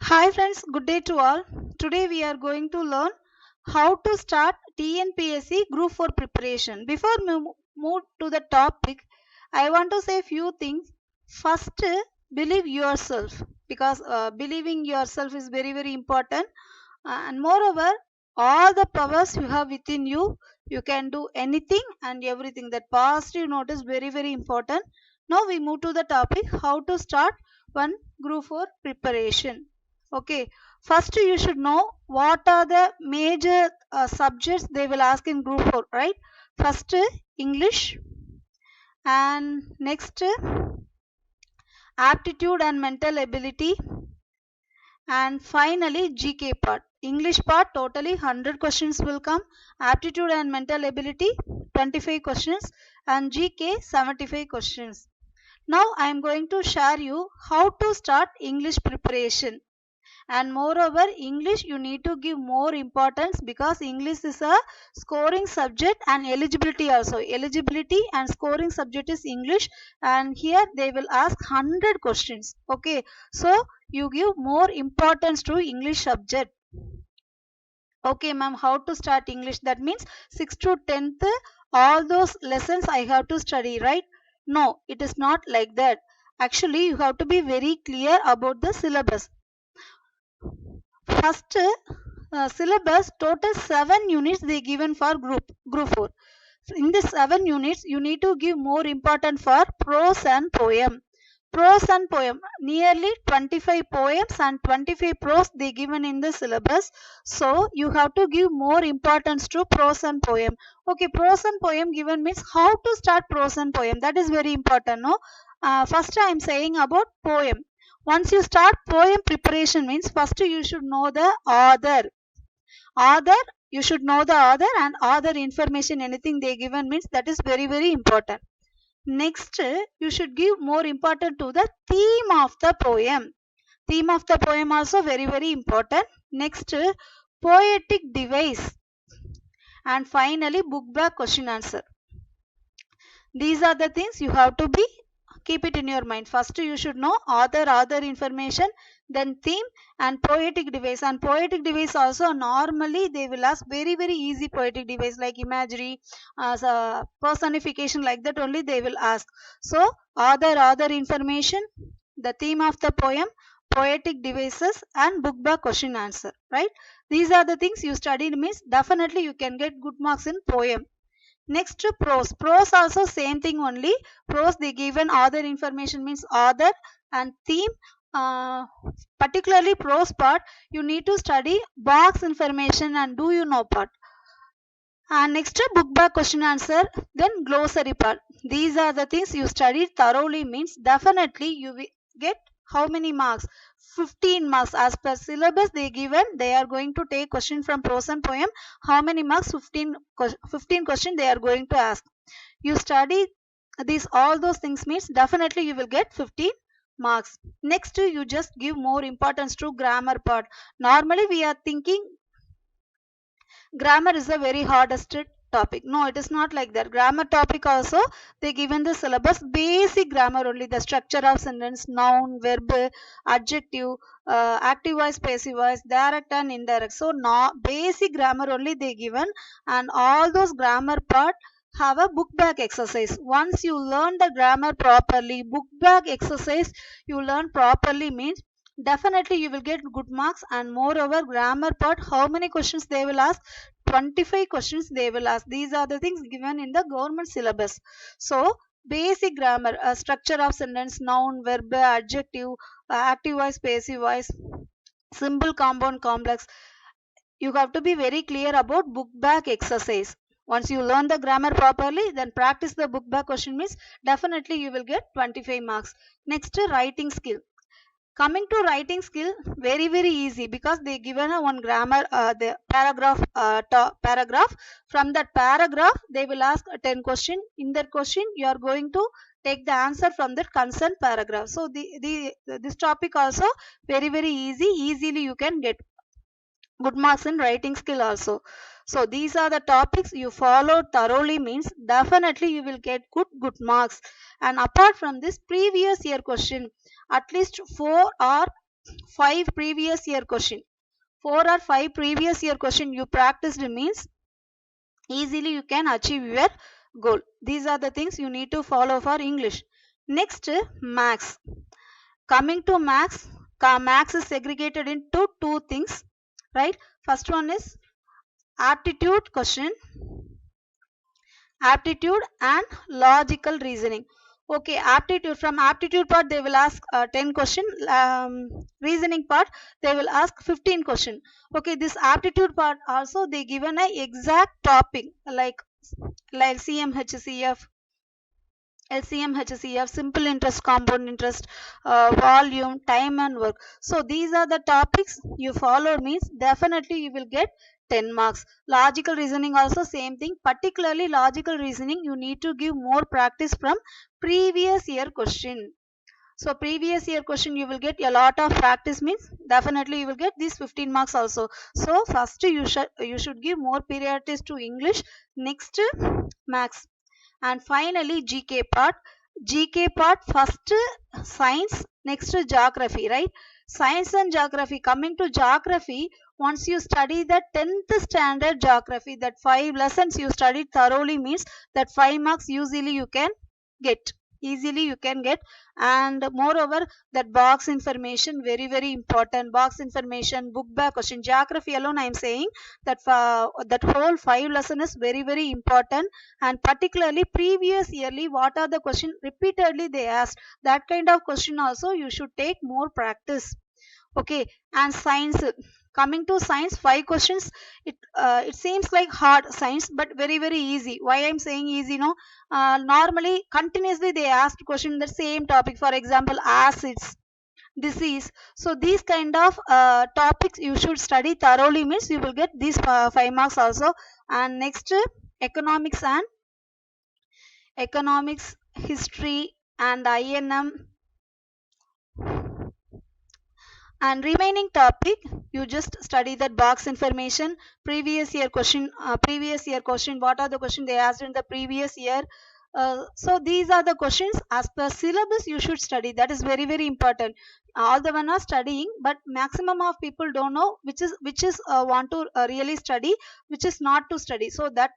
Hi friends, good day to all. Today we are going to learn how to start TNPSC Group 4 preparation. Before we move to the topic, I want to say a few things. First, believe yourself because believing yourself is very important. And moreover, all the powers you have within you, you can do anything and everything. That positive note is very important. Now we move to the topic how to start one Group 4 preparation. Okay, first you should know what are the major subjects they will ask in group 4, right? First, English, and next, aptitude and mental ability, and finally, GK part. English part totally 100 questions will come, aptitude and mental ability 25 questions, and GK 75 questions. Now I am going to share you how to start English preparation. And moreover, English you need to give more importance because English is a scoring subject, and eligibility also. Eligibility and scoring subject is English, and here they will ask 100 questions. Okay, so you give more importance to English subject. Okay ma'am, how to start English? That means 6th to 10th all those lessons I have to study, right? No, it is not like that. Actually, you have to be very clear about the syllabus. First, syllabus total 7 units they given for group 4. In this 7 units you need to give more important for prose and poem. Prose and poem, nearly 25 poems and 25 prose they given in the syllabus. So you have to give more importance to prose and poem. Okay, prose and poem given means how to start prose and poem, that is very important, no? First I am saying about poem. Once you start poem preparation means first you should know the author. You should know the author, and author information anything they given means that is very important. Next, you should give more important to the theme of the poem. Theme of the poem also very important. Next, poetic device, and finally book back question answer. These are the things you have to be keep it in your mind. First you should know author information, then theme and poetic device. And poetic device also normally they will ask very easy poetic device like imagery, personification, like that only they will ask. So author information, the theme of the poem, poetic devices, and book back question answer, right? These are the things you studied means definitely you can get good marks in poem. Next, prose. Prose also same thing only. Prose they given author information means author, and theme. Particularly prose part, you need to study box information and do you know part. And next, book back question answer, then glossary part. These are the things you studied thoroughly means definitely you will get how many marks? 15 marks as per syllabus they given. They are going to take question from prose and poem. How many marks? 15 question they are going to ask. You study these all those things means definitely you will get 15 marks. Next, you just give more importance to grammar part. Normally we are thinking grammar is the very hardest topic. No, it is not like that. Grammar topic also they given the syllabus basic grammar only, the structure of sentence, noun, verb, adjective, active voice, passive voice, direct and indirect. So no, basic grammar only they given, and all those grammar part have a book back exercise. Once you learn the grammar properly, book back exercise you learn properly means definitely you will get good marks. And moreover, grammar part, how many questions they will ask? 25 questions they will ask. These are the things given in the government syllabus. So basic grammar, structure of sentence, noun, verb, adjective, active voice, passive voice, simple, compound, complex. You have to be very clear about book back exercise. Once you learn the grammar properly, then practice the book back question means definitely you will get 25 marks. Next, writing skill. Coming to writing skill, very easy because they given a one grammar, the paragraph. From that paragraph they will ask a 10 question. In that question you are going to take the answer from that concerned paragraph. So this topic also very easy. Easily you can get good marks in writing skill also. So these are the topics you follow thoroughly means definitely you will get good marks. And apart from this, previous year question, at least 4 or 5 previous year question. 4 or 5 previous year question you practiced means easily you can achieve your goal. These are the things you need to follow for English. Next, maths. Coming to maths, maths is segregated into two things, right? First one is aptitude question, aptitude and logical reasoning. Okay, aptitude, from aptitude part they will ask 10 question, reasoning part they will ask 15 question. Okay, this aptitude part also they given a exact topic like CMHCF, LCM, HCF, simple interest, compound interest, volume, time and work. So these are the topics you follow means definitely you will get 10 marks. Logical reasoning also same thing. Particularly logical reasoning you need to give more practice from previous year question. So previous year question you will get a lot of practice means definitely you will get these 15 marks also. So first you should give more priorities to English, next maths, and finally GK part first science, next geography, right? Science and geography. Coming to geography, once you study the 10th standard geography, that 5 lessons you studied thoroughly means that 5 marks easily you can get. And moreover, that box information very very important. Box information, book back question. Geography alone I am saying that that whole 5 lesson is very very important, and particularly previous yearly what are the question repeatedly they asked, that kind of question also you should take more practice. Okay, and science. Coming to science, 5 questions. It seems like hard science but very very easy. Why I'm saying easy, no? Normally continuously they asked question the same topic, for example acids, disease. So these kind of topics you should study thoroughly means you will get these 5 marks also. And next, economics and economics, history and INM, and remaining topic you just study that box information, previous year question, what are the question they asked in the previous year. So these are the questions as per syllabus you should study. That is very very important. All the one are studying, but maximum of people don't know which is want to really study, which is not to study. So that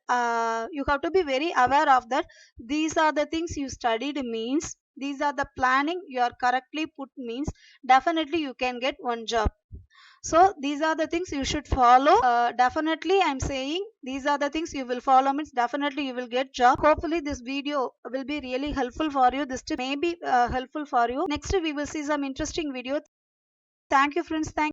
you have to be very aware of that. These are the things you studied means, these are the planning you are correctly put means definitely you can get one job. So these are the things you should follow. Definitely I'm saying these are the things you will follow means definitely you will get job. Hopefully this video will be really helpful for you. This tip may be helpful for you. Next we will see some interesting video. Thank you friends. Thank